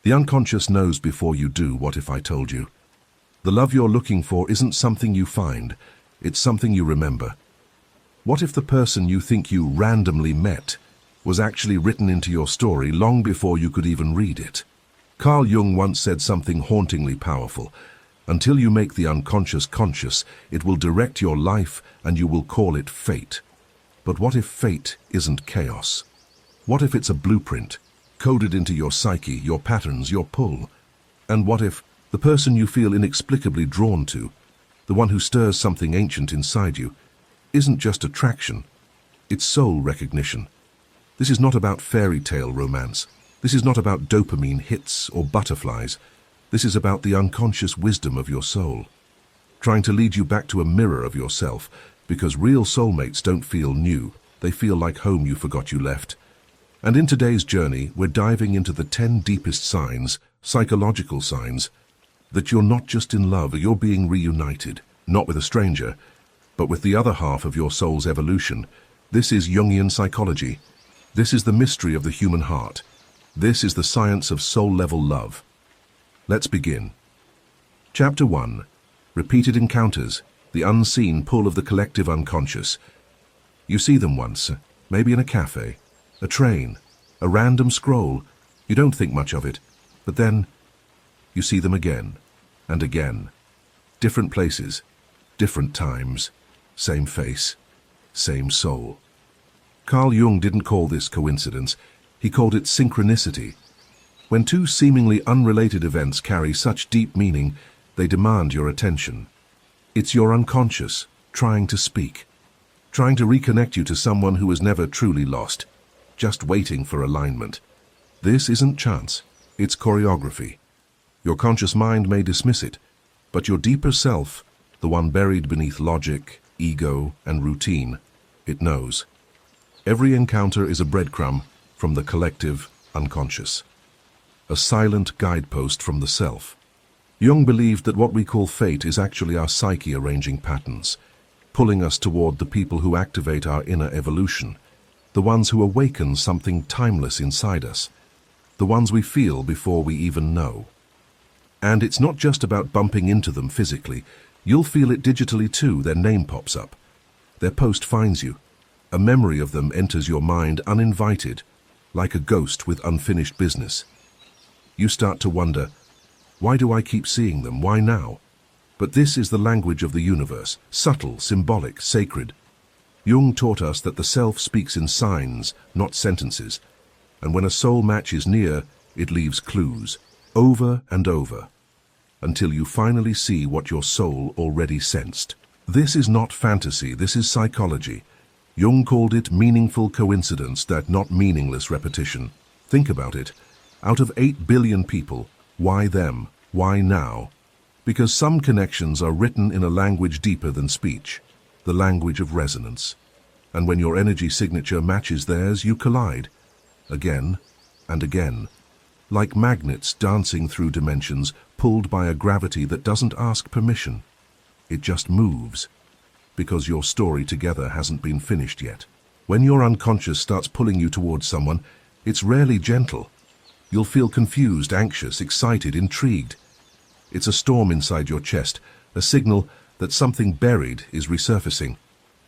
The unconscious knows before you do. What if I told you? The love you're looking for isn't something you find, it's something you remember. What if the person you think you randomly met was actually written into your story long before you could even read it? Carl Jung once said something hauntingly powerful. Until you make the unconscious conscious, it will direct your life and you will call it fate. But what if fate isn't chaos? What if it's a blueprint, coded into your psyche, your patterns, your pull? And what if the person you feel inexplicably drawn to, the one who stirs something ancient inside you, isn't just attraction, it's soul recognition? This is not about fairy tale romance. This is not about dopamine hits or butterflies. This is about the unconscious wisdom of your soul, trying to lead you back to a mirror of yourself, because real soulmates don't feel new, they feel like home you forgot you left. And in today's journey, we're diving into the 10 deepest signs, psychological signs, that you're not just in love, you're being reunited, not with a stranger, but with the other half of your soul's evolution. This is Jungian psychology. This is the mystery of the human heart. This is the science of soul-level love. Let's begin. Chapter 1. Repeated encounters, the unseen pull of the collective unconscious. You see them once, maybe in a cafe, a train, a random scroll. You don't think much of it, but then you see them again and again. Different places, different times, same face, same soul. Carl Jung didn't call this coincidence, he called it synchronicity. When two seemingly unrelated events carry such deep meaning, they demand your attention. It's your unconscious, trying to speak, trying to reconnect you to someone who was never truly lost, just waiting for alignment. This isn't chance, it's choreography. Your conscious mind may dismiss it, but your deeper self, the one buried beneath logic, ego, and routine, it knows. Every encounter is a breadcrumb from the collective unconscious, a silent guidepost from the self. Jung believed that what we call fate is actually our psyche arranging patterns, pulling us toward the people who activate our inner evolution, the ones who awaken something timeless inside us, the ones we feel before we even know. And it's not just about bumping into them physically. You'll feel it digitally too. Their name pops up. Their post finds you. A memory of them enters your mind uninvited, like a ghost with unfinished business. You start to wonder, why do I keep seeing them? Why now? But this is the language of the universe, subtle, symbolic, sacred. Jung taught us that the self speaks in signs, not sentences, and when a soul match is near, it leaves clues, over and over, until you finally see what your soul already sensed. This is not fantasy, this is psychology. Jung called it meaningful coincidence, that not meaningless repetition. Think about it. Out of 8 billion people, why them? Why now? Because some connections are written in a language deeper than speech, the language of resonance. And when your energy signature matches theirs, you collide, again and again, like magnets dancing through dimensions, pulled by a gravity that doesn't ask permission. It just moves, because your story together hasn't been finished yet. When your unconscious starts pulling you towards someone, it's rarely gentle. You'll feel confused, anxious, excited, intrigued. It's a storm inside your chest, a signal that something buried is resurfacing.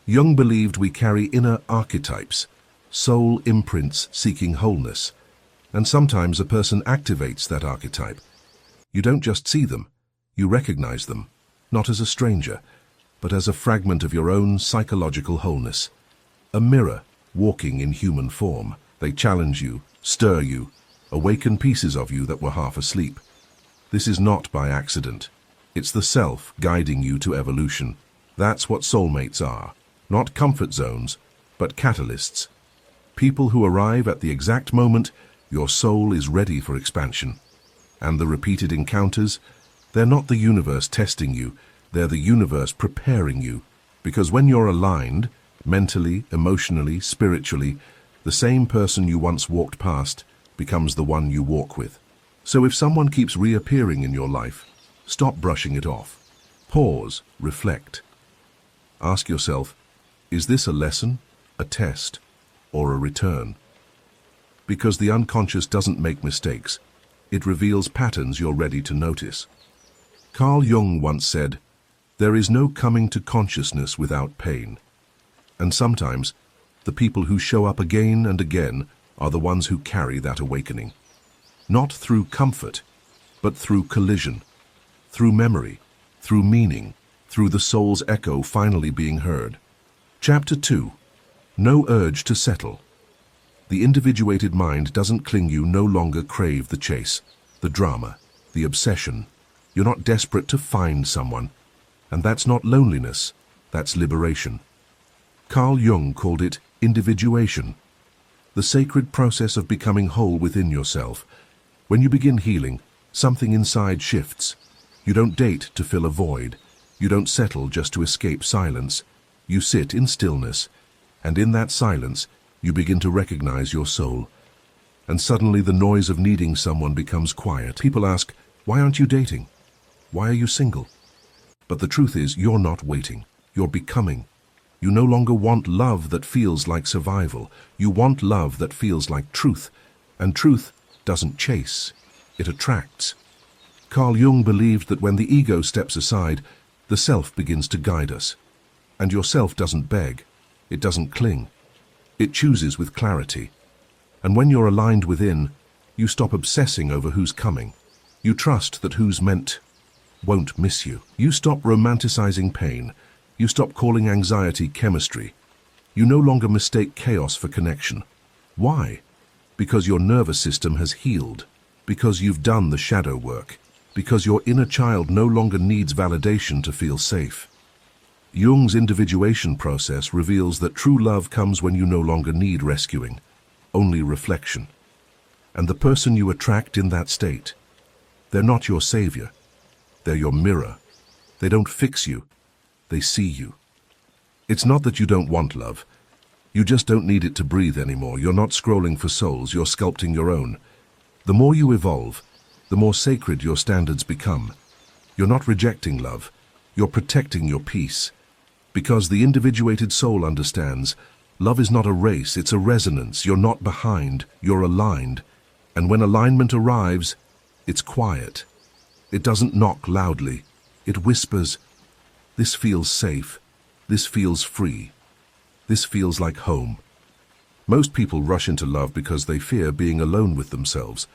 Jung believed we carry inner archetypes, soul imprints seeking wholeness. And sometimes a person activates that archetype. You don't just see them, you recognize them, not as a stranger, but as a fragment of your own psychological wholeness. A mirror walking in human form. They challenge you, stir you, awaken pieces of you that were half asleep. This is not by accident. It's the self guiding you to evolution. That's what soulmates are. Not comfort zones, but catalysts. People who arrive at the exact moment your soul is ready for expansion. And the repeated encounters, they're not the universe testing you, they're the universe preparing you. Because when you're aligned, mentally, emotionally, spiritually, the same person you once walked past becomes the one you walk with. So if someone keeps reappearing in your life, stop brushing it off. Pause, reflect. Ask yourself, is this a lesson, a test, or a return? Because the unconscious doesn't make mistakes. It reveals patterns you're ready to notice. Carl Jung once said, "There is no coming to consciousness without pain." And sometimes, the people who show up again and again are the ones who carry that awakening. Not through comfort, but through collision, through memory, through meaning, through the soul's echo finally being heard. Chapter 2. No urge to settle. The individuated mind doesn't cling. You no longer crave the chase, the drama, the obsession. You're not desperate to find someone. And that's not loneliness, that's liberation. Carl Jung called it individuation, the sacred process of becoming whole within yourself. When you begin healing, something inside shifts. You don't date to fill a void. You don't settle just to escape silence. You sit in stillness, and in that silence, you begin to recognize your soul. And suddenly the noise of needing someone becomes quiet. People ask, "Why aren't you dating? Why are you single?" But the truth is, you're not waiting. You're becoming. You no longer want love that feels like survival. You want love that feels like truth. And truth doesn't chase. It attracts. Carl Jung believed that when the ego steps aside, the self begins to guide us. And your self doesn't beg. It doesn't cling. It chooses with clarity. And when you're aligned within, you stop obsessing over who's coming. You trust that who's meant won't miss you. You stop romanticizing pain. You stop calling anxiety chemistry. You no longer mistake chaos for connection. Why? Because your nervous system has healed. Because you've done the shadow work. Because your inner child no longer needs validation to feel safe. Jung's individuation process reveals that true love comes when you no longer need rescuing, only reflection. And the person you attract in that state, they're not your savior. They're your mirror. They don't fix you. They see you. It's not that you don't want love. You just don't need it to breathe anymore. You're not scrolling for souls. You're sculpting your own. The more you evolve, the more sacred your standards become. You're not rejecting love. You're protecting your peace. Because the individuated soul understands, love is not a race, it's a resonance. You're not behind, you're aligned. And when alignment arrives, it's quiet. It doesn't knock loudly. It whispers, "This feels safe. This feels free. This feels like home." Most people rush into love because they fear being alone with themselves.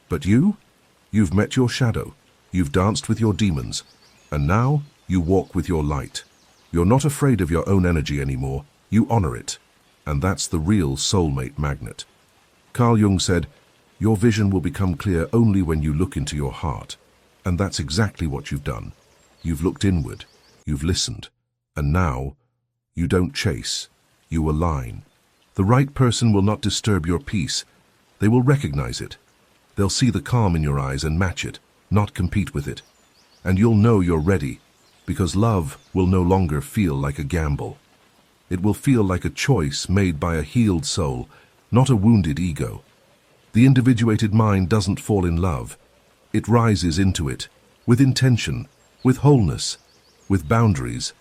But you've met your shadow. You've danced with your demons. And now you walk with your light. You're not afraid of your own energy anymore. You honor it. And that's the real soulmate magnet. Carl Jung said, "Your vision will become clear only when you look into your heart." And that's exactly what you've done. You've looked inward. You've listened. And now, you don't chase. You align. The right person will not disturb your peace. They will recognize it. They'll see the calm in your eyes and match it, not compete with it. And you'll know you're ready, because love will no longer feel like a gamble. It will feel like a choice made by a healed soul, not a wounded ego. The individuated mind doesn't fall in love. It rises into it, with intention, with wholeness, with boundaries.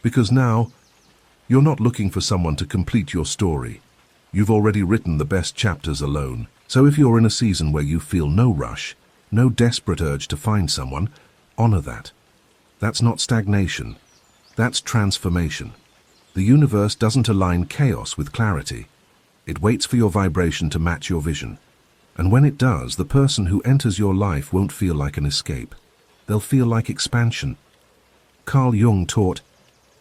Because now, you're not looking for someone to complete your story. You've already written the best chapters alone. So if you're in a season where you feel no rush, no desperate urge to find someone, honor that. That's not stagnation. That's transformation. The universe doesn't align chaos with clarity. It waits for your vibration to match your vision. And when it does, the person who enters your life won't feel like an escape. They'll feel like expansion. Carl Jung taught,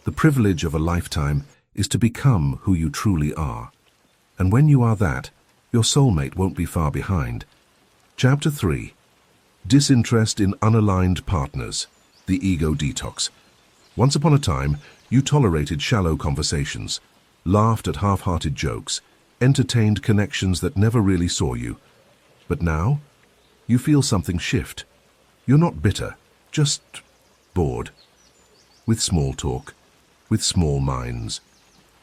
the privilege of a lifetime is to become who you truly are. And when you are that, your soulmate won't be far behind. Chapter 3. Disinterest in unaligned partners. The ego detox. Once upon a time, you tolerated shallow conversations, laughed at half-hearted jokes, entertained connections that never really saw you. But now, you feel something shift. You're not bitter, just bored. With small talk, with small minds,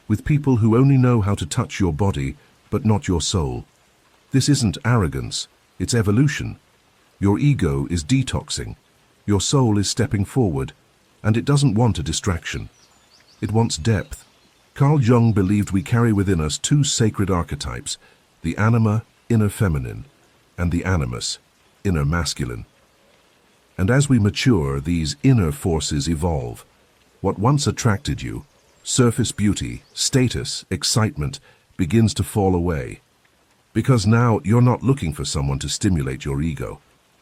with people who only know how to touch your body, but not your soul. This isn't arrogance, it's evolution. Your ego is detoxing. Your soul is stepping forward, and it doesn't want a distraction. It wants depth. Carl Jung believed we carry within us 2 sacred archetypes, the anima, inner feminine, and the animus, inner masculine. And as we mature, these inner forces evolve. What once attracted you, surface beauty, status, excitement, begins to fall away. Because now you're not looking for someone to stimulate your ego.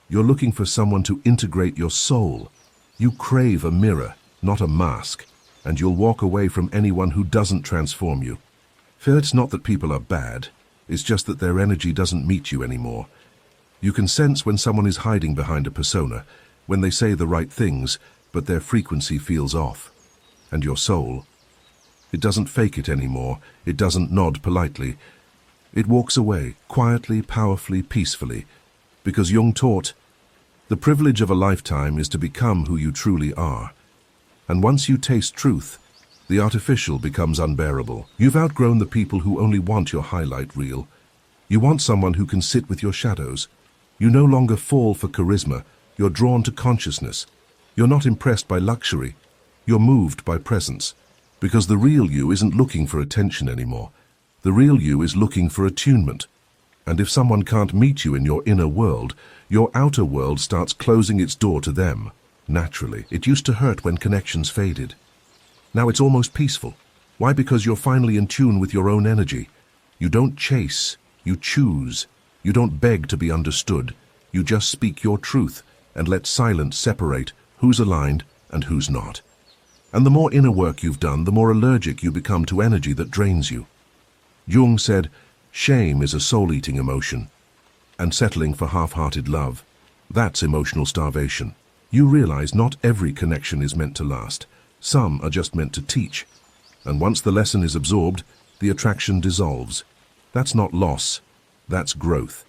You're looking for someone to integrate your soul. You crave a mirror, not a mask, and you'll walk away from anyone who doesn't transform you. Fear, it's not that people are bad, it's just that their energy doesn't meet you anymore. You can sense when someone is hiding behind a persona, when they say the right things, but their frequency feels off. And your soul, it doesn't fake it anymore, it doesn't nod politely. It walks away, quietly, powerfully, peacefully, because Jung taught, the privilege of a lifetime is to become who you truly are. And once you taste truth, the artificial becomes unbearable. You've outgrown the people who only want your highlight reel. You want someone who can sit with your shadows. You no longer fall for charisma, you're drawn to consciousness. You're not impressed by luxury, you're moved by presence. Because the real you isn't looking for attention anymore. The real you is looking for attunement. And if someone can't meet you in your inner world, your outer world starts closing its door to them. Naturally, it used to hurt when connections faded. Now it's almost peaceful. Why? Because you're finally in tune with your own energy. You don't chase, you choose. You don't beg to be understood. You just speak your truth and let silence separate who's aligned and who's not. And the more inner work you've done, the more allergic you become to energy that drains you. Jung said, shame is a soul-eating emotion, and settling for half-hearted love, that's emotional starvation. You realize not every connection is meant to last. Some are just meant to teach. And once the lesson is absorbed, the attraction dissolves. That's not loss, that's growth.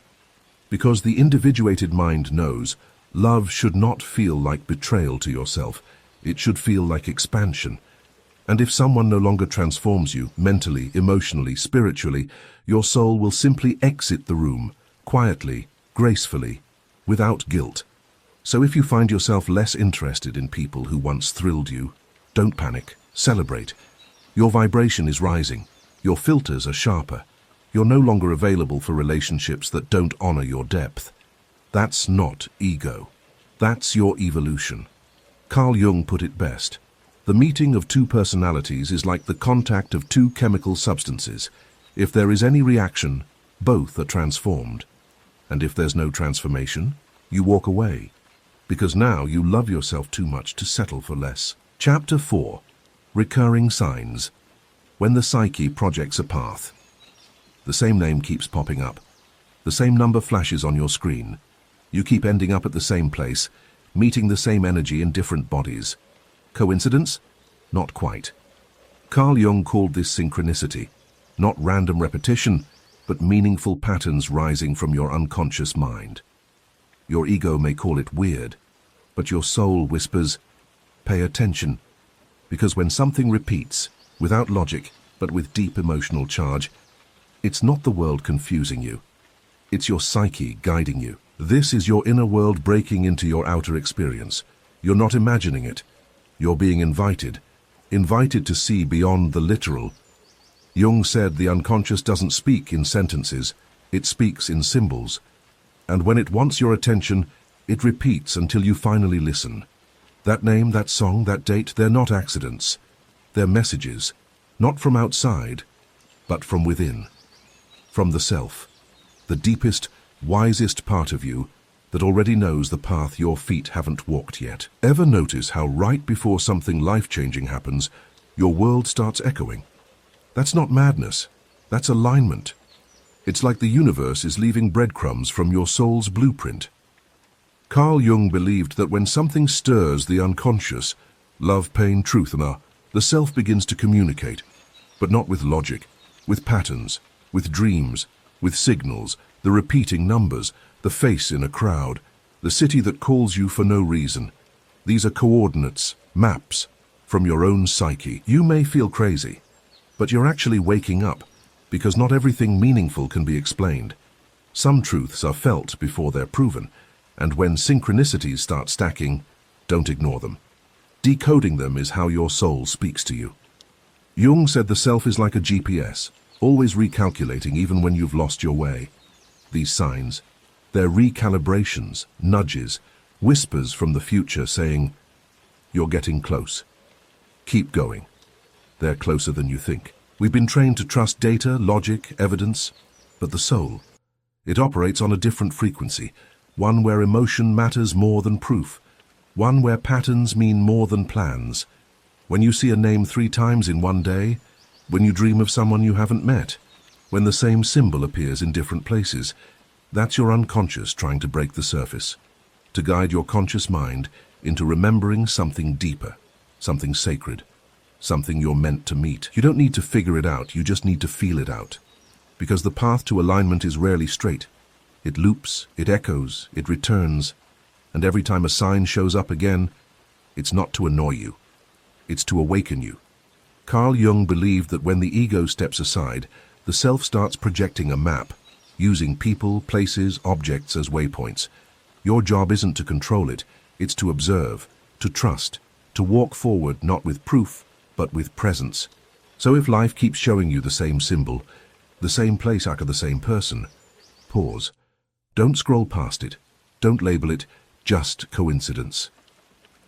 Because the individuated mind knows, love should not feel like betrayal to yourself. It should feel like expansion. And if someone no longer transforms you, mentally, emotionally, spiritually, your soul will simply exit the room, quietly, gracefully, without guilt. So if you find yourself less interested in people who once thrilled you, don't panic, celebrate. Your vibration is rising, your filters are sharper. You're no longer available for relationships that don't honor your depth. That's not ego. That's your evolution. Carl Jung put it best. The meeting of two personalities is like the contact of two chemical substances. If there is any reaction, both are transformed. And if there's no transformation, you walk away. Because now you love yourself too much to settle for less. Chapter 4. Recurring Signs. When the psyche projects a path. The same name keeps popping up. The same number flashes on your screen. You keep ending up at the same place, meeting the same energy in different bodies. Coincidence? Not quite. Carl Jung called this synchronicity. Not random repetition, but meaningful patterns rising from your unconscious mind. Your ego may call it weird, but your soul whispers, pay attention. Because when something repeats, without logic, but with deep emotional charge, it's not the world confusing you. It's your psyche guiding you. This is your inner world breaking into your outer experience. You're not imagining it. You're being invited to see beyond the literal. Jung said the unconscious doesn't speak in sentences, it speaks in symbols. And when it wants your attention, it repeats until you finally listen. That name, that song, that date, they're not accidents. They're messages, not from outside, but from within. From the self, the deepest, wisest part of you that already knows the path your feet haven't walked yet. Ever notice how right before something life-changing happens, your world starts echoing? That's not madness, that's alignment. It's like the universe is leaving breadcrumbs from your soul's blueprint. Carl Jung believed that when something stirs the unconscious, love, pain, truth, and the self begins to communicate, but not with logic, with patterns, with dreams, with signals, the repeating numbers, the face in a crowd, the city that calls you for no reason. These are coordinates, maps, from your own psyche. You may feel crazy, but you're actually waking up, because not everything meaningful can be explained. Some truths are felt before they're proven, and when synchronicities start stacking, don't ignore them. Decoding them is how your soul speaks to you. Jung said the self is like a GPS, always recalculating even when you've lost your way. These signs, They're recalibrations, nudges, whispers from the future saying, "You're getting close. Keep going. They're closer than you think." We've been trained to trust data, logic, evidence, but the soul, it operates on a different frequency, one where emotion matters more than proof, one where patterns mean more than plans. When you see a name 3 times in one day, when you dream of someone you haven't met, when the same symbol appears in different places, that's your unconscious trying to break the surface, to guide your conscious mind into remembering something deeper, something sacred, something you're meant to meet. You don't need to figure it out, you just need to feel it out. Because the path to alignment is rarely straight. It loops, it echoes, it returns, and every time a sign shows up again, it's not to annoy you, it's to awaken you. Carl Jung believed that when the ego steps aside, the self starts projecting a map, using people, places, objects as waypoints. Your job isn't to control it, it's to observe, to trust, to walk forward not with proof, but with presence. So if life keeps showing you the same symbol, the same place, aka the same person, pause. Don't scroll past it. Don't label it just coincidence.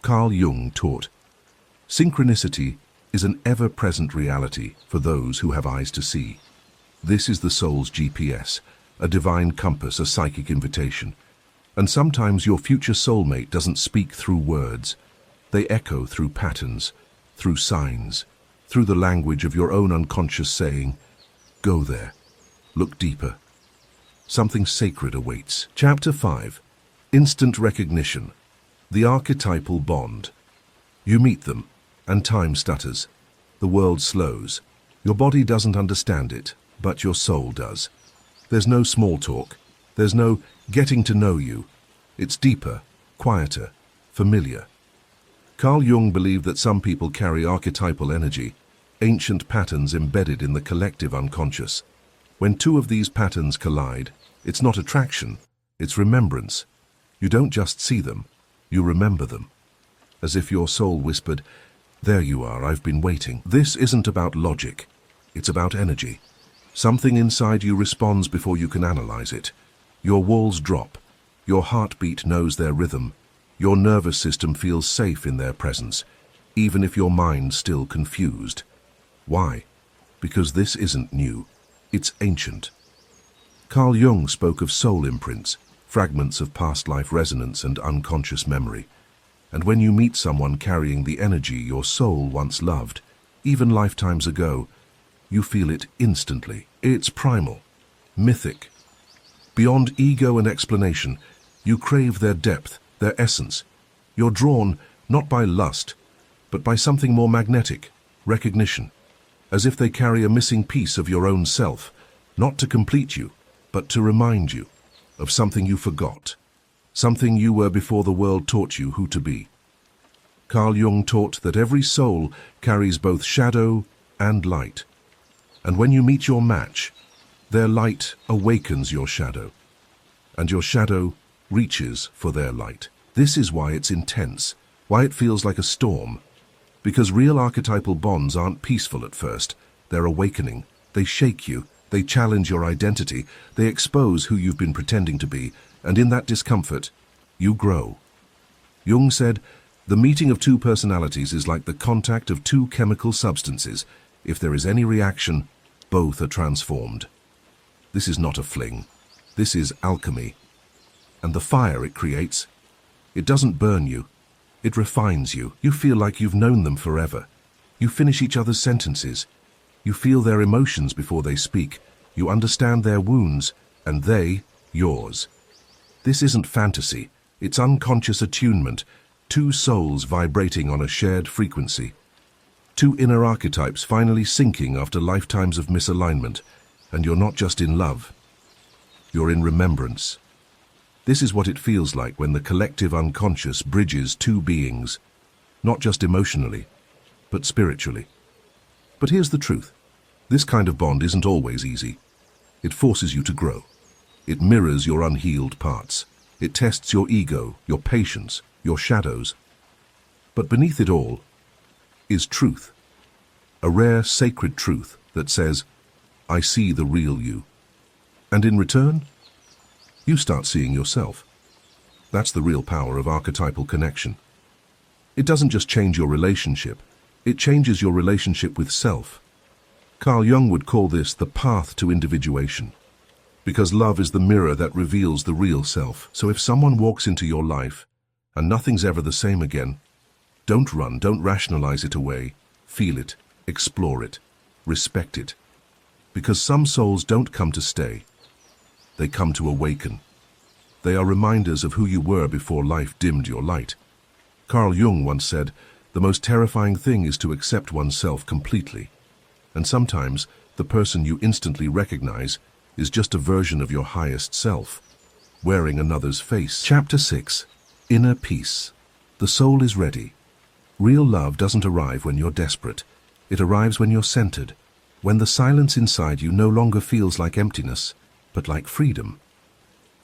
Carl Jung taught, synchronicity is an ever-present reality for those who have eyes to see. This is the soul's GPS, a divine compass, a psychic invitation. And sometimes your future soulmate doesn't speak through words. They echo through patterns, through signs, through the language of your own unconscious saying, "Go there. Look deeper. Something sacred awaits." Chapter 5. Instant Recognition. The Archetypal Bond. You meet them, and time stutters. The world slows. Your body doesn't understand it, but your soul does. There's no small talk. There's no getting to know you. It's deeper, quieter, familiar. Carl Jung believed that some people carry archetypal energy, ancient patterns embedded in the collective unconscious. When 2 of these patterns collide, it's not attraction, it's remembrance. You don't just see them, you remember them. As if your soul whispered, "There you are, I've been waiting." This isn't about logic, it's about energy. Something inside you responds before you can analyze it. Your walls drop, your heartbeat knows their rhythm, your nervous system feels safe in their presence, even if your mind's still confused. Why? Because this isn't new, it's ancient. Carl Jung spoke of soul imprints, fragments of past life resonance and unconscious memory. And when you meet someone carrying the energy your soul once loved, even lifetimes ago, you feel it instantly. It's primal, mythic. Beyond ego and explanation, you crave their depth, their essence. You're drawn not by lust, but by something more magnetic, recognition, as if they carry a missing piece of your own self, not to complete you, but to remind you of something you forgot, something you were before the world taught you who to be. Carl Jung taught that every soul carries both shadow and light, and when you meet your match, their light awakens your shadow, and your shadow reaches for their light. This is why it's intense, why it feels like a storm. Because real archetypal bonds aren't peaceful at first. They're awakening. They shake you. They challenge your identity. They expose who you've been pretending to be. And in that discomfort, you grow. Jung said, the meeting of 2 personalities is like the contact of 2 chemical substances. If there is any reaction, both are transformed. This is not a fling. This is alchemy. And the fire it creates, it doesn't burn you, it refines you. You feel like you've known them forever. You finish each other's sentences. You feel their emotions before they speak. You understand their wounds, and they, yours. This isn't fantasy, it's unconscious attunement, 2 souls vibrating on a shared frequency. 2 inner archetypes finally syncing after lifetimes of misalignment, and you're not just in love, you're in remembrance. This is what it feels like when the collective unconscious bridges 2 beings, not just emotionally, but spiritually. But here's the truth. This kind of bond isn't always easy. It forces you to grow. It mirrors your unhealed parts. It tests your ego, your patience, your shadows. But beneath it all is truth. A rare, sacred truth that says, I see the real you. And in return, You start seeing yourself. That's the real power of archetypal connection. It doesn't just change your relationship, it changes your relationship with self. Carl Jung would call this the path to individuation. Because love is the mirror that reveals the real self. So if someone walks into your life and nothing's ever the same again, don't run, don't rationalize it away. Feel it, explore it, respect it. Because some souls don't come to stay. They come to awaken. They are reminders of who you were before life dimmed your light. Carl Jung once said, "The most terrifying thing is to accept oneself completely." And sometimes, the person you instantly recognize is just a version of your highest self, wearing another's face. Chapter 6. Inner Peace. The soul is ready. Real love doesn't arrive when you're desperate. It arrives when you're centered, when the silence inside you no longer feels like emptiness, but like freedom.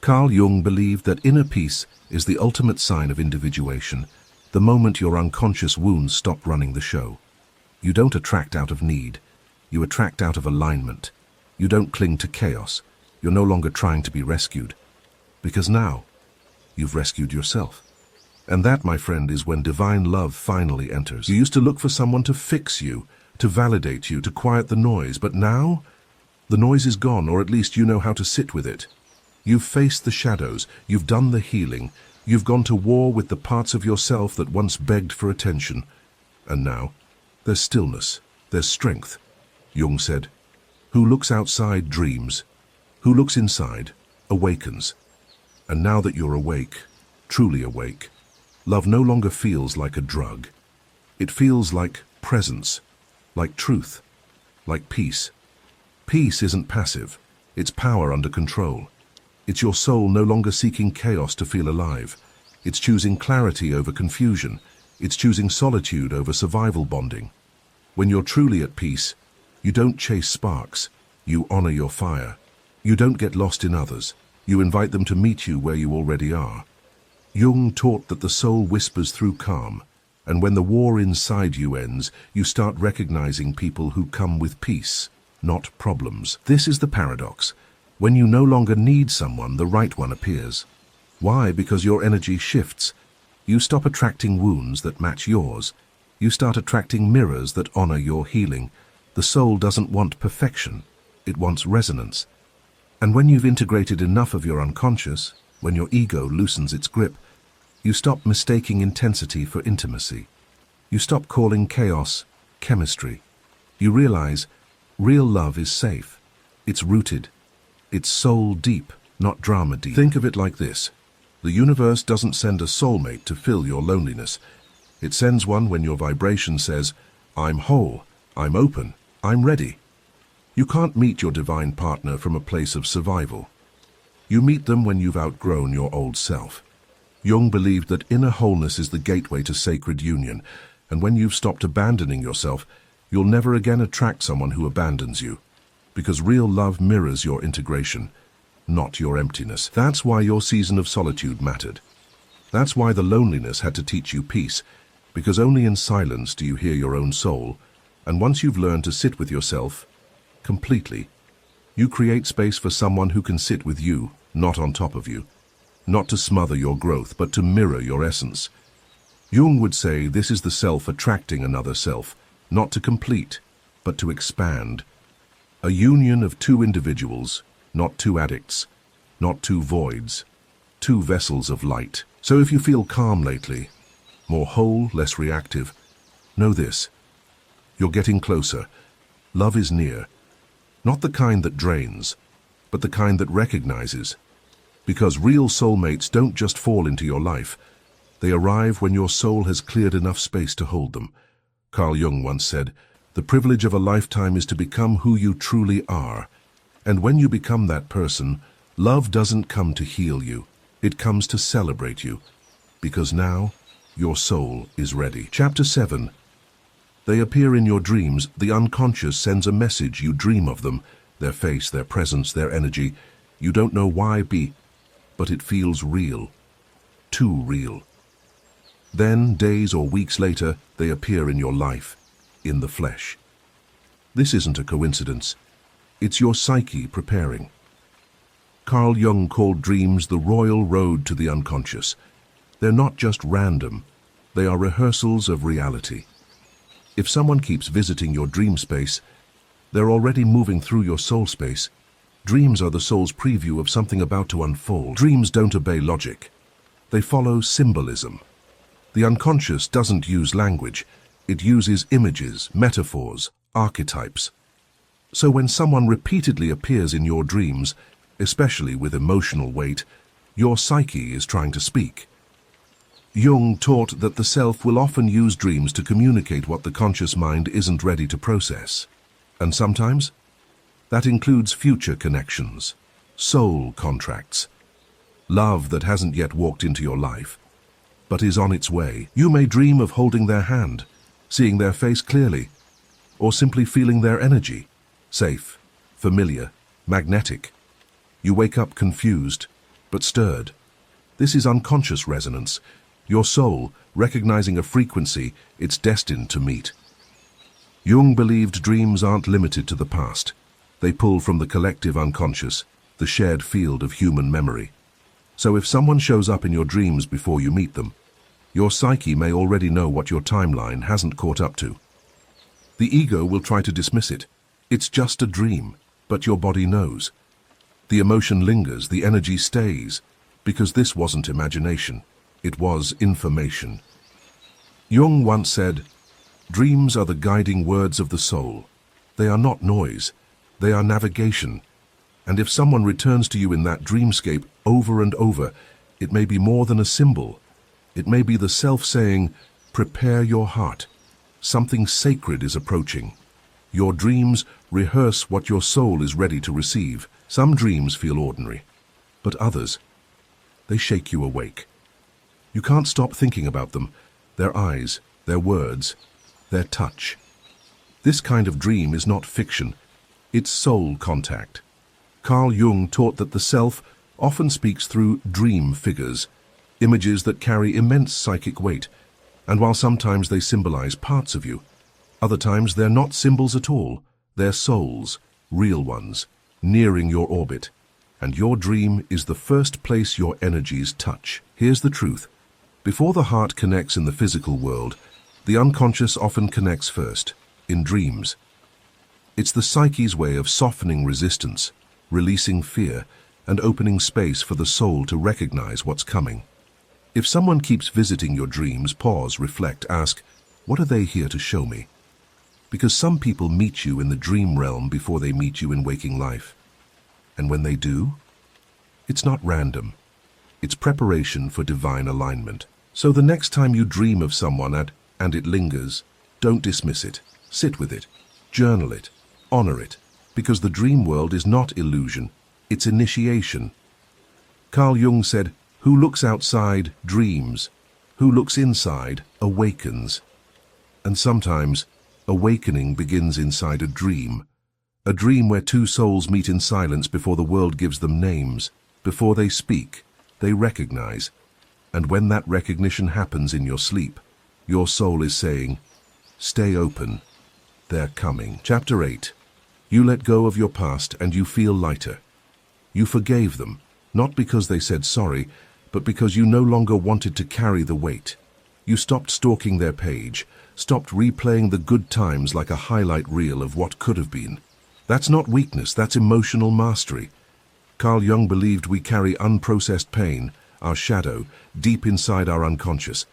Carl Jung believed that inner peace is the ultimate sign of individuation, the moment your unconscious wounds stop running the show. You don't attract out of need. You attract out of alignment. You don't cling to chaos. You're no longer trying to be rescued. Because now, you've rescued yourself. And that, my friend, is when divine love finally enters. You used to look for someone to fix you, to validate you, to quiet the noise, but now, the noise is gone, or at least you know how to sit with it. You've faced the shadows, you've done the healing, you've gone to war with the parts of yourself that once begged for attention. And now, there's stillness, there's strength. Jung said, "Who looks outside dreams. Who looks inside awakens." And now that you're awake, truly awake, love no longer feels like a drug. It feels like presence, like truth, like peace. Peace isn't passive, it's power under control. It's your soul no longer seeking chaos to feel alive. It's choosing clarity over confusion. It's choosing solitude over survival bonding. When you're truly at peace, you don't chase sparks, you honor your fire. You don't get lost in others, you invite them to meet you where you already are. Jung taught that the soul whispers through calm, and when the war inside you ends, you start recognizing people who come with peace, not problems. This is the paradox. When you no longer need someone, the right one appears. Why? Because your energy shifts. You stop attracting wounds that match yours. You start attracting mirrors that honor your healing. The soul doesn't want perfection, it wants resonance. And when you've integrated enough of your unconscious, when your ego loosens its grip, you stop mistaking intensity for intimacy. You stop calling chaos chemistry. You realize real love is safe. It's rooted. It's soul deep, not drama deep. Think of it like this. The universe doesn't send a soulmate to fill your loneliness. It sends one when your vibration says, "I'm whole, I'm open, I'm ready." You can't meet your divine partner from a place of survival. You meet them when you've outgrown your old self. Jung believed that inner wholeness is the gateway to sacred union, and when you've stopped abandoning yourself, you'll never again attract someone who abandons you. Because real love mirrors your integration, not your emptiness. That's why your season of solitude mattered. That's why the loneliness had to teach you peace, because only in silence do you hear your own soul, and once you've learned to sit with yourself completely, you create space for someone who can sit with you, not on top of you, not to smother your growth, but to mirror your essence. Jung would say this is the self attracting another self, not to complete, but to expand. A union of two individuals, not two addicts, not two voids, two vessels of light. So if you feel calm lately, more whole, less reactive, know this. You're getting closer. Love is near. Not the kind that drains, but the kind that recognizes. Because real soulmates don't just fall into your life. They arrive when your soul has cleared enough space to hold them. Carl Jung once said, "The privilege of a lifetime is to become who you truly are." And when you become that person, love doesn't come to heal you. It comes to celebrate you. Because now, your soul is ready. Chapter 7. They appear in your dreams. The unconscious sends a message. You dream of them, their face, their presence, their energy. You don't know why, but it feels real. Too real. Then, days or weeks later, they appear in your life, in the flesh. This isn't a coincidence. It's your psyche preparing. Carl Jung called dreams the royal road to the unconscious. They're not just random, they are rehearsals of reality. If someone keeps visiting your dream space, they're already moving through your soul space. Dreams are the soul's preview of something about to unfold. Dreams don't obey logic. They follow symbolism. The unconscious doesn't use language. It uses images, metaphors, archetypes. So when someone repeatedly appears in your dreams, especially with emotional weight, your psyche is trying to speak. Jung taught that the self will often use dreams to communicate what the conscious mind isn't ready to process. And sometimes, that includes future connections, soul contracts, love that hasn't yet walked into your life, but is on its way. You may dream of holding their hand, seeing their face clearly, or simply feeling their energy, safe, familiar, magnetic. You wake up confused, but stirred. This is unconscious resonance, your soul recognizing a frequency it's destined to meet. Jung believed dreams aren't limited to the past. They pull from the collective unconscious, the shared field of human memory. So if someone shows up in your dreams before you meet them, your psyche may already know what your timeline hasn't caught up to. The ego will try to dismiss it. It's just a dream, but your body knows. The emotion lingers, the energy stays, because this wasn't imagination, it was information. Jung once said, "Dreams are the guiding words of the soul. They are not noise, they are navigation. And if someone returns to you in that dreamscape over and over, it may be more than a symbol. It may be the self saying, 'Prepare your heart. Something sacred is approaching.' Your dreams rehearse what your soul is ready to receive. Some dreams feel ordinary, but others, they shake you awake. You can't stop thinking about them, their eyes, their words, their touch. This kind of dream is not fiction, it's soul contact. Carl Jung taught that the self often speaks through dream figures, images that carry immense psychic weight, and while sometimes they symbolize parts of you, other times they're not symbols at all, they're souls, real ones, nearing your orbit. And your dream is the first place your energies touch. Here's the truth. Before the heart connects in the physical world, the unconscious often connects first, in dreams. It's the psyche's way of softening resistance, releasing fear, and opening space for the soul to recognize what's coming. If someone keeps visiting your dreams, pause, reflect, ask, what are they here to show me? Because some people meet you in the dream realm before they meet you in waking life. And when they do, it's not random. It's preparation for divine alignment. So the next time you dream of someone and it lingers, don't dismiss it. Sit with it. Journal it. Honor it. Because the dream world is not illusion. It's initiation. Carl Jung said, "Who looks outside dreams. Who looks inside awakens." And sometimes, awakening begins inside a dream where two souls meet in silence before the world gives them names. Before they speak, they recognize. And when that recognition happens in your sleep, your soul is saying, "Stay open. They're coming." Chapter 8. You let go of your past and you feel lighter. You forgave them, not because they said sorry, but because you no longer wanted to carry the weight. You stopped stalking their page, stopped replaying the good times like a highlight reel of what could have been. That's not weakness, that's emotional mastery. Carl Jung believed we carry unprocessed pain, our shadow, deep inside our unconscious,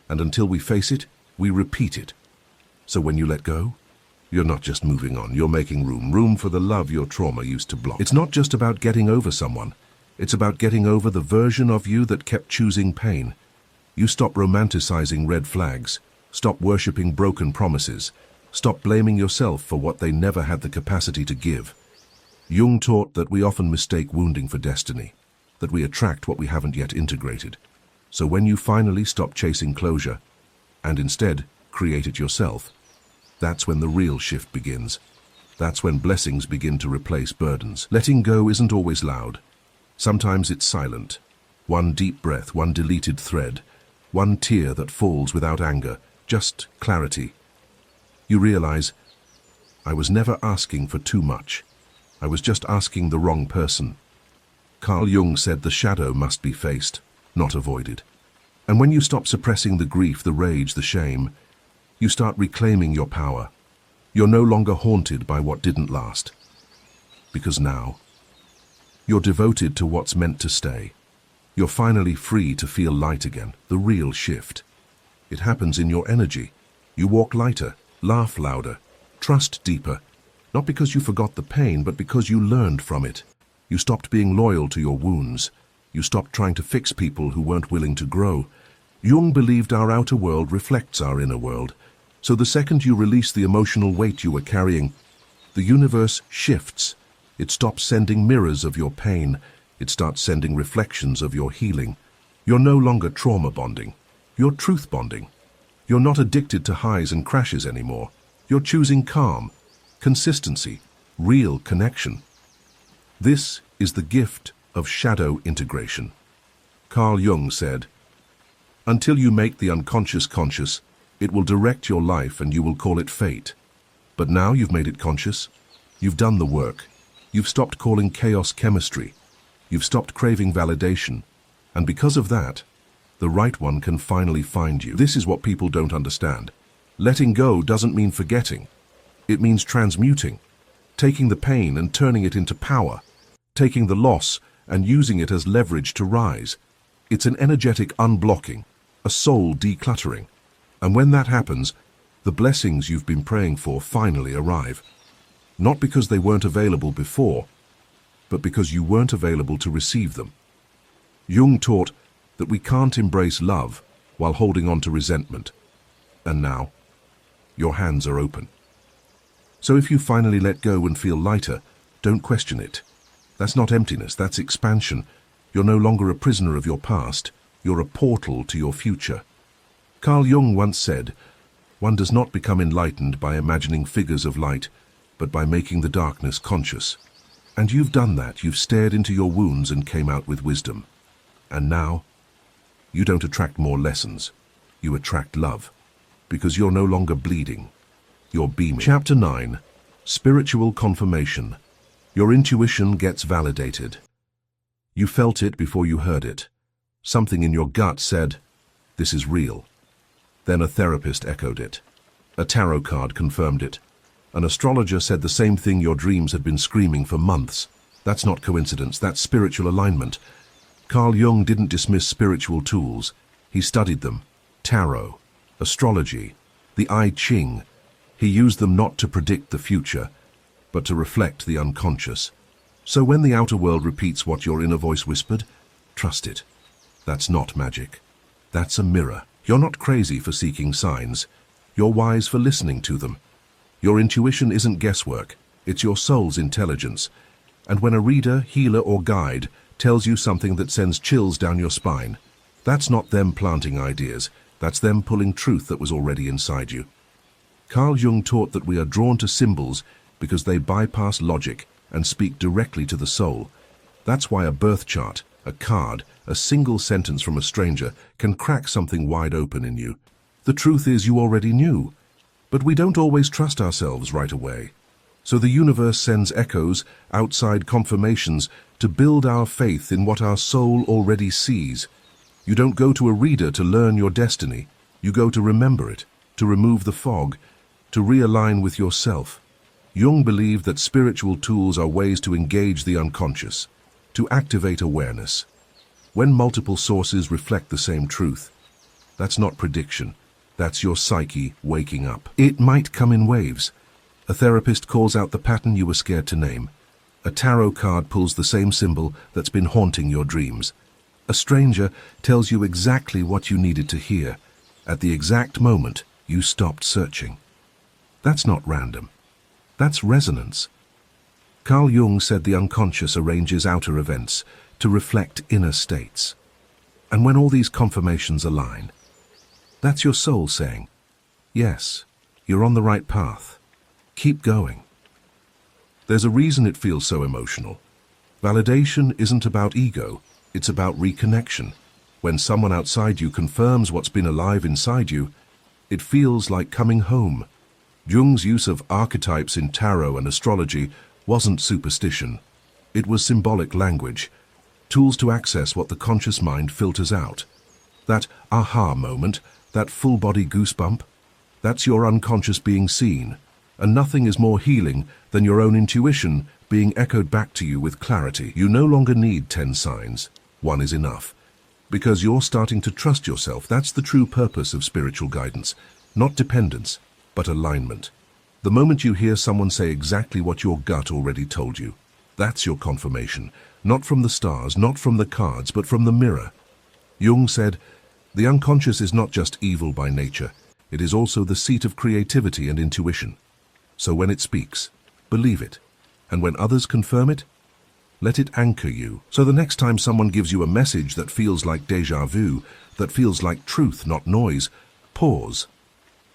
and until we face it, we repeat it. So when you let go, you're not just moving on, you're making room for the love your trauma used to block. It's not just about getting over someone, it's about getting over the version of you that kept choosing pain. You stop romanticizing red flags, stop worshipping broken promises, stop blaming yourself for what they never had the capacity to give. Jung taught that we often mistake wounding for destiny, that we attract what we haven't yet integrated. So when you finally stop chasing closure, and instead create it yourself, that's when the real shift begins. That's when blessings begin to replace burdens. Letting go isn't always loud. Sometimes it's silent. One deep breath, one deleted thread, one tear that falls without anger, just clarity. You realize, I was never asking for too much. I was just asking the wrong person. Carl Jung said the shadow must be faced, not avoided. And when you stop suppressing the grief, the rage, the shame, you start reclaiming your power. You're no longer haunted by what didn't last. Because now, you're devoted to what's meant to stay. You're finally free to feel light again, the real shift. It happens in your energy. You walk lighter, laugh louder, trust deeper, not because you forgot the pain, but because you learned from it. You stopped being loyal to your wounds. You stopped trying to fix people who weren't willing to grow. Jung believed our outer world reflects our inner world. So the second you release the emotional weight you were carrying, the universe shifts. It stops sending mirrors of your pain. It starts sending reflections of your healing. You're no longer trauma bonding. You're truth bonding. You're not addicted to highs and crashes anymore. You're choosing calm, consistency, real connection. This is the gift of shadow integration. Carl Jung said, "Until you make the unconscious conscious, it will direct your life and you will call it fate. But now you've made it conscious. You've done the work. You've stopped calling chaos chemistry. You've stopped craving validation. And because of that, the right one can finally find you." This is what people don't understand. Letting go doesn't mean forgetting. It means transmuting, taking the pain and turning it into power, taking the loss and using it as leverage to rise. It's an energetic unblocking, a soul decluttering. And when that happens, the blessings you've been praying for finally arrive. Not because they weren't available before, but because you weren't available to receive them. Jung taught that we can't embrace love while holding on to resentment. And now, your hands are open. So if you finally let go and feel lighter, don't question it. That's not emptiness, that's expansion. You're no longer a prisoner of your past. You're a portal to your future. Carl Jung once said, "One does not become enlightened by imagining figures of light, but by making the darkness conscious." And you've done that. You've stared into your wounds and came out with wisdom. And now, you don't attract more lessons. You attract love. Because you're no longer bleeding. You're beaming. Chapter 9. Spiritual Confirmation. Your intuition gets validated. You felt it before you heard it. Something in your gut said, "This is real." Then a therapist echoed it. A tarot card confirmed it. An astrologer said the same thing your dreams had been screaming for months. That's not coincidence, that's spiritual alignment. Carl Jung didn't dismiss spiritual tools. He studied them. Tarot, astrology, the I Ching. He used them not to predict the future, but to reflect the unconscious. So when the outer world repeats what your inner voice whispered, trust it. That's not magic. That's a mirror. You're not crazy for seeking signs. You're wise for listening to them. Your intuition isn't guesswork. It's your soul's intelligence. And when a reader, healer, or guide tells you something that sends chills down your spine, that's not them planting ideas. That's them pulling truth that was already inside you. Carl Jung taught that we are drawn to symbols because they bypass logic and speak directly to the soul. That's why a birth chart, a card, a single sentence from a stranger can crack something wide open in you. The truth is you already knew, but we don't always trust ourselves right away. So the universe sends echoes, outside confirmations, to build our faith in what our soul already sees. You don't go to a reader to learn your destiny. You go to remember it, to remove the fog, to realign with yourself. Jung believed that spiritual tools are ways to engage the unconscious, to activate awareness. When multiple sources reflect the same truth, that's not prediction. That's your psyche waking up. It might come in waves. A therapist calls out the pattern you were scared to name. A tarot card pulls the same symbol that's been haunting your dreams. A stranger tells you exactly what you needed to hear, at the exact moment you stopped searching. That's not random. That's resonance. Carl Jung said the unconscious arranges outer events to reflect inner states. And when all these confirmations align, that's your soul saying, yes, you're on the right path. Keep going. There's a reason it feels so emotional. Validation isn't about ego, it's about reconnection. When someone outside you confirms what's been alive inside you, it feels like coming home. Jung's use of archetypes in tarot and astrology wasn't superstition. It was symbolic language. tools to access what the conscious mind filters out. That aha moment, that full-body goosebump, that's your unconscious being seen, and nothing is more healing than your own intuition being echoed back to you with clarity. You no longer need 10 signs. One is enough. Because you're starting to trust yourself. That's the true purpose of spiritual guidance. Not dependence, but alignment. The moment you hear someone say exactly what your gut already told you, that's your confirmation. Not from the stars, not from the cards, but from the mirror. Jung said, the unconscious is not just evil by nature. It is also the seat of creativity and intuition. So when it speaks, believe it. And when others confirm it, let it anchor you. So the next time someone gives you a message that feels like déjà vu, that feels like truth, not noise, pause.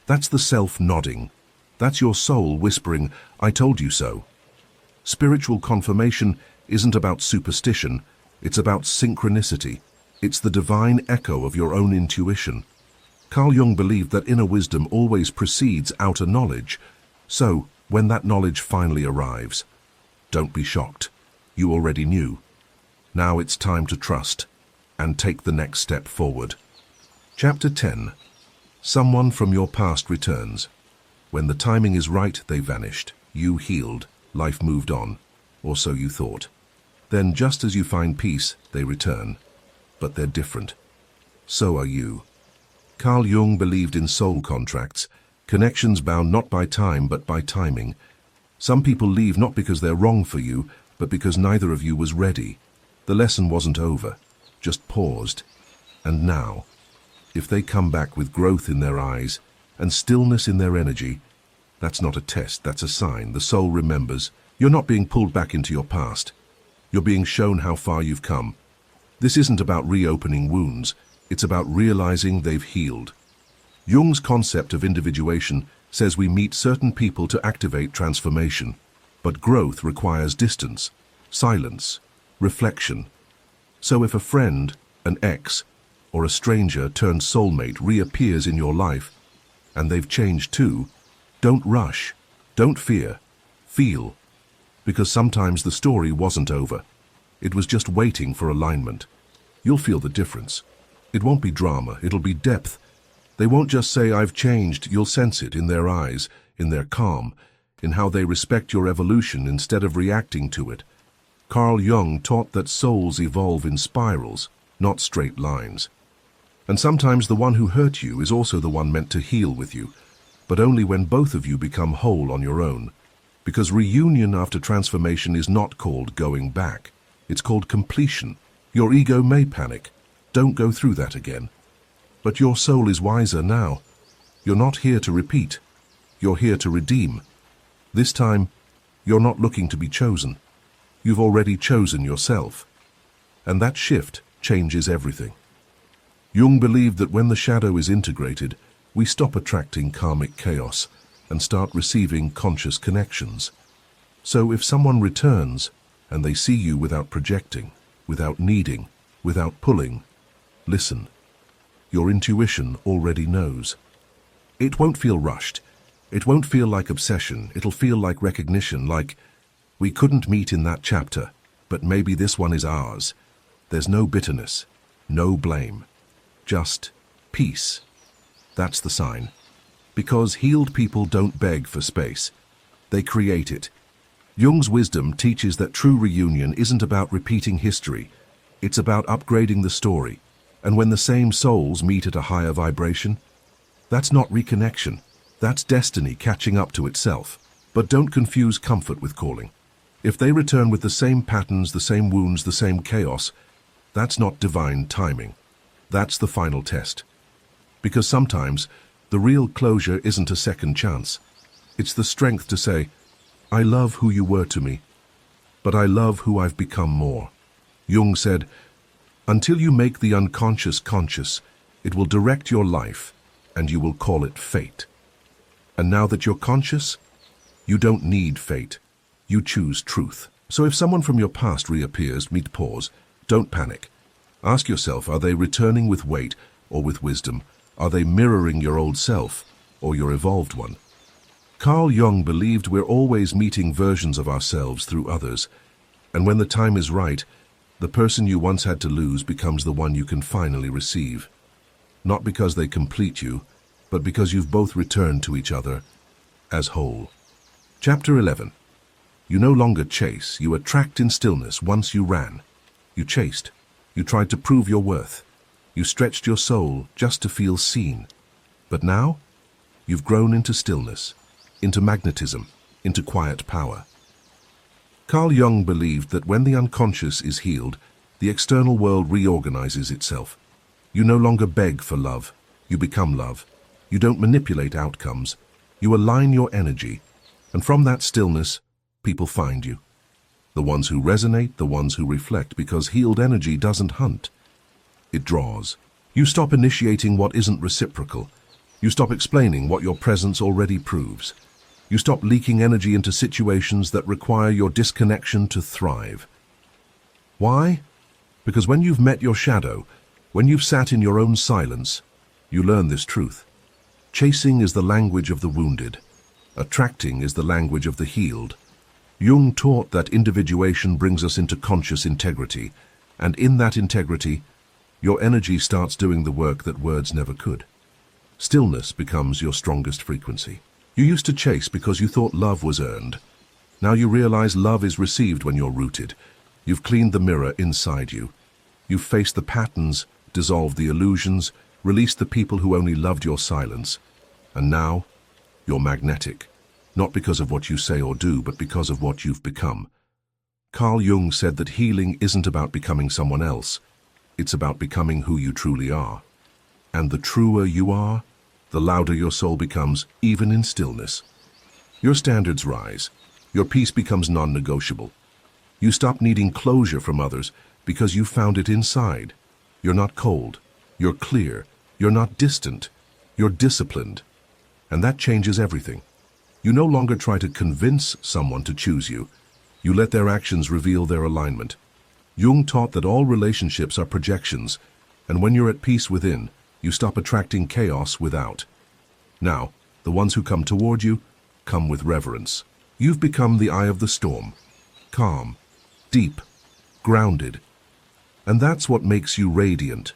That's the self nodding. That's your soul whispering, I told you so. Spiritual confirmation isn't about superstition, it's about synchronicity. It's the divine echo of your own intuition. Carl Jung believed that inner wisdom always precedes outer knowledge. So, when that knowledge finally arrives, don't be shocked. You already knew. Now it's time to trust and take the next step forward. Chapter 10. Someone from your past returns. When the timing is right, they vanished. You healed. Life moved on. Or so you thought. Then, just as you find peace, they return. But they're different. So are you. Carl Jung believed in soul contracts, connections bound not by time but by timing. Some people leave not because they're wrong for you, but because neither of you was ready. The lesson wasn't over, just paused. And now, if they come back with growth in their eyes and stillness in their energy, that's not a test, that's a sign. The soul remembers. You're not being pulled back into your past. You're being shown how far you've come. This isn't about reopening wounds. It's about realizing they've healed. Jung's concept of individuation says we meet certain people to activate transformation. But growth requires distance, silence, reflection. So if a friend, an ex, or a stranger turned soulmate reappears in your life, and they've changed too, don't rush, don't fear, feel. Because sometimes the story wasn't over. It was just waiting for alignment. You'll feel the difference. It won't be drama, it'll be depth. They won't just say, I've changed. You'll sense it in their eyes, in their calm, in how they respect your evolution instead of reacting to it. Carl Jung taught that souls evolve in spirals, not straight lines. And sometimes the one who hurt you is also the one meant to heal with you, but only when both of you become whole on your own. Because reunion after transformation is not called going back. It's called completion. Your ego may panic. Don't go through that again. But your soul is wiser now. You're not here to repeat. You're here to redeem. This time, you're not looking to be chosen. You've already chosen yourself. And that shift changes everything. Jung believed that when the shadow is integrated, we stop attracting karmic chaos and start receiving conscious connections. So if someone returns and they see you without projecting, without needing, without pulling, listen. Your intuition already knows. It won't feel rushed. It won't feel like obsession. It'll feel like recognition, like, we couldn't meet in that chapter, but maybe this one is ours. There's no bitterness, no blame, just peace. That's the sign. Because healed people don't beg for space. They create it. Jung's wisdom teaches that true reunion isn't about repeating history. It's about upgrading the story. And when the same souls meet at a higher vibration, that's not reconnection. That's destiny catching up to itself. But don't confuse comfort with calling. If they return with the same patterns, the same wounds, the same chaos, that's not divine timing. That's the final test. Because sometimes, the real closure isn't a second chance. It's the strength to say, I love who you were to me, but I love who I've become more. Jung said, until you make the unconscious conscious, it will direct your life, and you will call it fate. And now that you're conscious, you don't need fate. You choose truth. So if someone from your past reappears, pause. Don't panic. Ask yourself, are they returning with weight or with wisdom? Are they mirroring your old self or your evolved one? Carl Jung believed we're always meeting versions of ourselves through others, and when the time is right, The person you once had to lose becomes the one you can finally receive. Not because they complete you, but because you've both returned to each other as whole. Chapter 11. You no longer chase, you attract in stillness. Once you ran. You chased. You tried to prove your worth. You stretched your soul just to feel seen. But now, you've grown into stillness, into magnetism, into quiet power. Carl Jung believed that when the unconscious is healed, the external world reorganizes itself. You no longer beg for love, you become love. You don't manipulate outcomes, you align your energy, and from that stillness, people find you. The ones who resonate, the ones who reflect, because healed energy doesn't hunt. It draws. You stop initiating what isn't reciprocal. You stop explaining what your presence already proves. You stop leaking energy into situations that require your disconnection to thrive. Why? Because when you've met your shadow, when you've sat in your own silence, you learn this truth. Chasing is the language of the wounded. Attracting is the language of the healed. Jung taught that individuation brings us into conscious integrity, and in that integrity, your energy starts doing the work that words never could. Stillness becomes your strongest frequency. You used to chase because you thought love was earned. Now you realize love is received when you're rooted. You've cleaned the mirror inside you. You've faced the patterns, dissolved the illusions, released the people who only loved your silence. And now, you're magnetic. Not because of what you say or do, but because of what you've become. Carl Jung said that healing isn't about becoming someone else. It's about becoming who you truly are. And the truer you are, the louder your soul becomes, even in stillness. Your standards rise. Your peace becomes non-negotiable. You stop needing closure from others because you found it inside. You're not cold. You're clear. You're not distant. You're disciplined. And that changes everything. You no longer try to convince someone to choose you. You let their actions reveal their alignment. Jung taught that all relationships are projections, and when you're at peace within, you stop attracting chaos without. Now, the ones who come toward you come with reverence. You've become the eye of the storm, calm, deep, grounded. And that's what makes you radiant.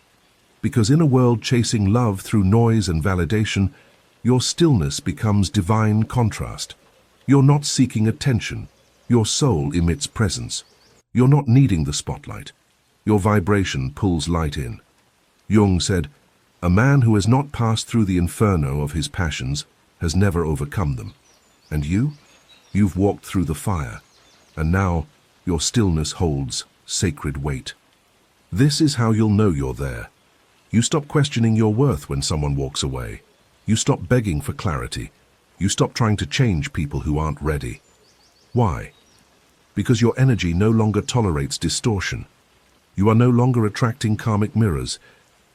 Because in a world chasing love through noise and validation, your stillness becomes divine contrast. You're not seeking attention. Your soul emits presence. You're not needing the spotlight. Your vibration pulls light in. Jung said, "A man who has not passed through the inferno of his passions has never overcome them. And you've walked through the fire, and now your stillness holds sacred weight." This is how you'll know you're there. You stop questioning your worth when someone walks away. You stop begging for clarity. You stop trying to change people who aren't ready. Why? Because your energy no longer tolerates distortion. You are no longer attracting karmic mirrors.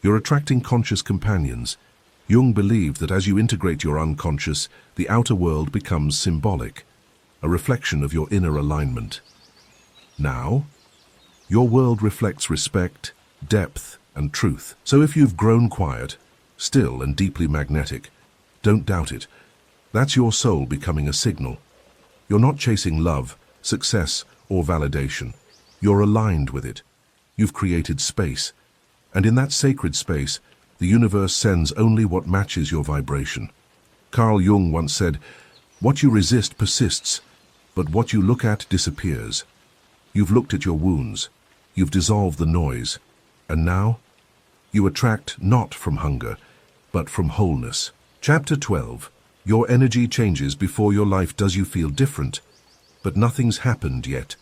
You're attracting conscious companions. Jung believed that as you integrate your unconscious, the outer world becomes symbolic, a reflection of your inner alignment. Now, your world reflects respect, depth, and truth. So if you've grown quiet, still and deeply magnetic, don't doubt it. That's your soul becoming a signal. You're not chasing love, success, or validation. You're aligned with it. You've created space. And in that sacred space, the universe sends only what matches your vibration. Carl Jung once said, "What you resist persists, but what you look at disappears." You've looked at your wounds. You've dissolved the noise. And now, you attract not from hunger, but from wholeness. Chapter 12. Your energy changes before your life does. You feel different, but nothing's happened yet.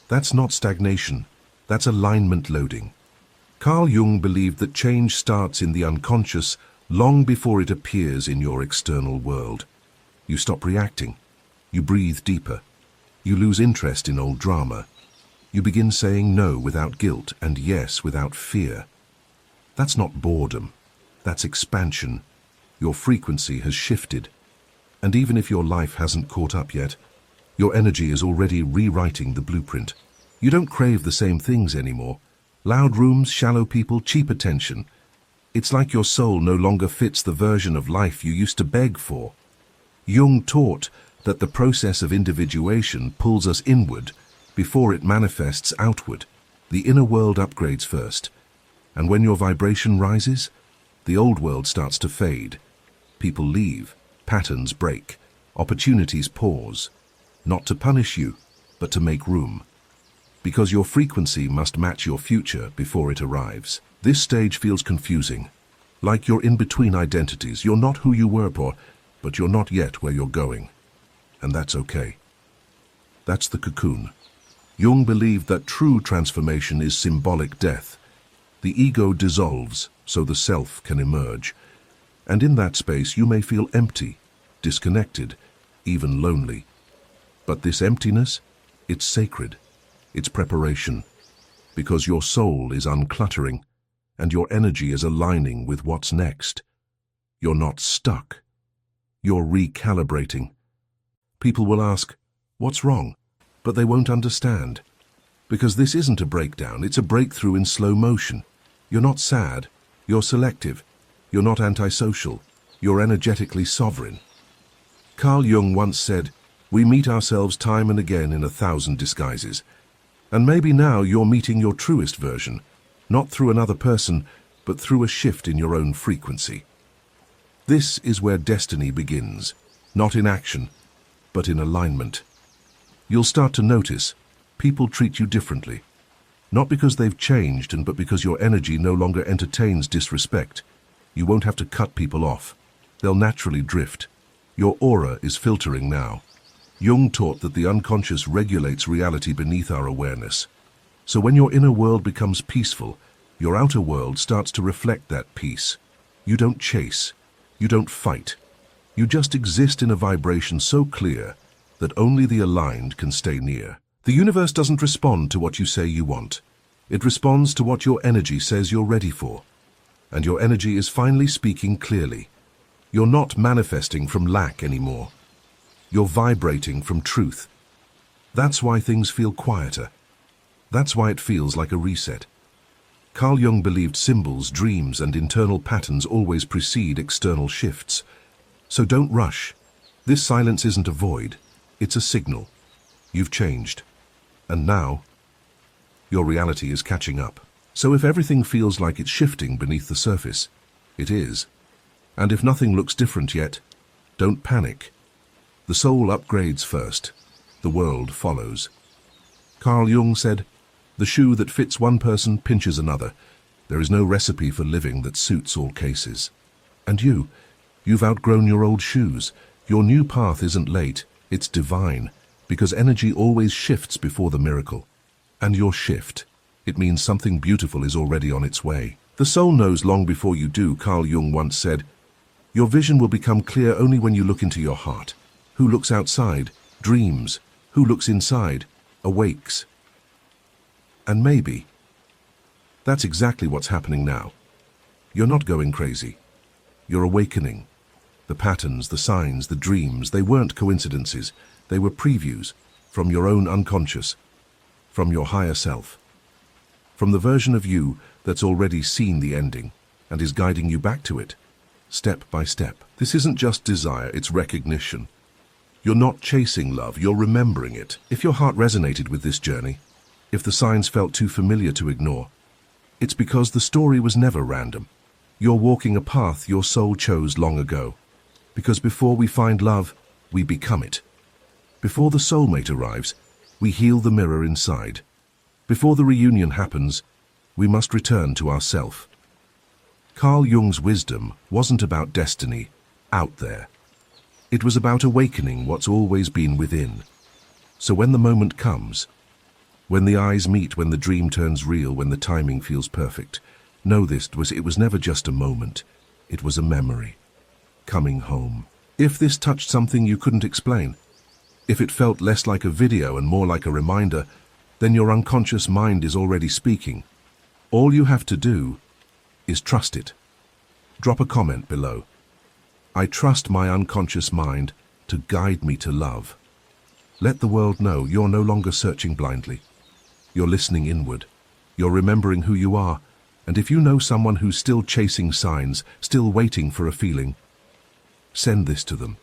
That's not stagnation. That's alignment loading. Carl Jung believed that change starts in the unconscious long before it appears in your external world. You stop reacting. You breathe deeper. You lose interest in old drama. You begin saying no without guilt and yes without fear. That's not boredom. That's expansion. Your frequency has shifted. And even if your life hasn't caught up yet, your energy is already rewriting the blueprint. You don't crave the same things anymore. Loud rooms, shallow people, cheap attention. It's like your soul no longer fits the version of life you used to beg for. Jung taught that the process of individuation pulls us inward before it manifests outward. The inner world upgrades first, and when your vibration rises, the old world starts to fade. People leave, patterns break, opportunities pause, not to punish you, but to make room. Because your frequency must match your future before it arrives. This stage feels confusing, like you're in between identities. You're not who you were before, but you're not yet where you're going. And that's okay. That's the cocoon. Jung believed that true transformation is symbolic death. The ego dissolves so the self can emerge. And in that space you may feel empty, disconnected, even lonely. But this emptiness, it's sacred. It's preparation. Because your soul is uncluttering, and your energy is aligning with what's next. You're not stuck. You're recalibrating. People will ask, what's wrong? But they won't understand. Because this isn't a breakdown, it's a breakthrough in slow motion. You're not sad, you're selective. You're not antisocial, you're energetically sovereign. Carl Jung once said, we meet ourselves time and again in 1,000 disguises. And maybe now you're meeting your truest version, not through another person, but through a shift in your own frequency. This is where destiny begins, not in action, but in alignment. You'll start to notice people treat you differently, not because they've changed, but because your energy no longer entertains disrespect. You won't have to cut people off. They'll naturally drift. Your aura is filtering now. Jung taught that the unconscious regulates reality beneath our awareness. So when your inner world becomes peaceful, your outer world starts to reflect that peace. You don't chase. You don't fight. You just exist in a vibration so clear that only the aligned can stay near. The universe doesn't respond to what you say you want. It responds to what your energy says you're ready for. And your energy is finally speaking clearly. You're not manifesting from lack anymore. You're vibrating from truth. That's why things feel quieter. That's why it feels like a reset. Carl Jung believed symbols, dreams, and internal patterns always precede external shifts. So don't rush. This silence isn't a void. It's a signal. You've changed. And now, your reality is catching up. So if everything feels like it's shifting beneath the surface, it is. And if nothing looks different yet, don't panic. The soul upgrades first. The world follows. Carl Jung said, the shoe that fits one person pinches another. There is no recipe for living that suits all cases. And you've outgrown your old shoes. Your new path isn't late, it's divine, because energy always shifts before the miracle. And your shift, it means something beautiful is already on its way. The soul knows long before you do, Carl Jung once said. Your vision will become clear only when you look into your heart. Who looks outside, dreams. Who looks inside, awakes. And maybe, that's exactly what's happening now. You're not going crazy. You're awakening. The patterns, the signs, the dreams, they weren't coincidences. They were previews from your own unconscious, from your higher self, from the version of you that's already seen the ending and is guiding you back to it, step by step. This isn't just desire, it's recognition. You're not chasing love, you're remembering it. If your heart resonated with this journey, if the signs felt too familiar to ignore, it's because the story was never random. You're walking a path your soul chose long ago. Because before we find love, we become it. Before the soulmate arrives, we heal the mirror inside. Before the reunion happens, we must return to ourself. Carl Jung's wisdom wasn't about destiny, out there. It was about awakening what's always been within. So when the moment comes, when the eyes meet, when the dream turns real, when the timing feels perfect, know it was never just a moment. It was a memory. Coming home. If this touched something you couldn't explain, if it felt less like a video and more like a reminder, then your unconscious mind is already speaking. All you have to do is trust it. Drop a comment below. I trust my unconscious mind to guide me to love. Let the world know you're no longer searching blindly. You're listening inward. You're remembering who you are. And if you know someone who's still chasing signs, still waiting for a feeling, send this to them.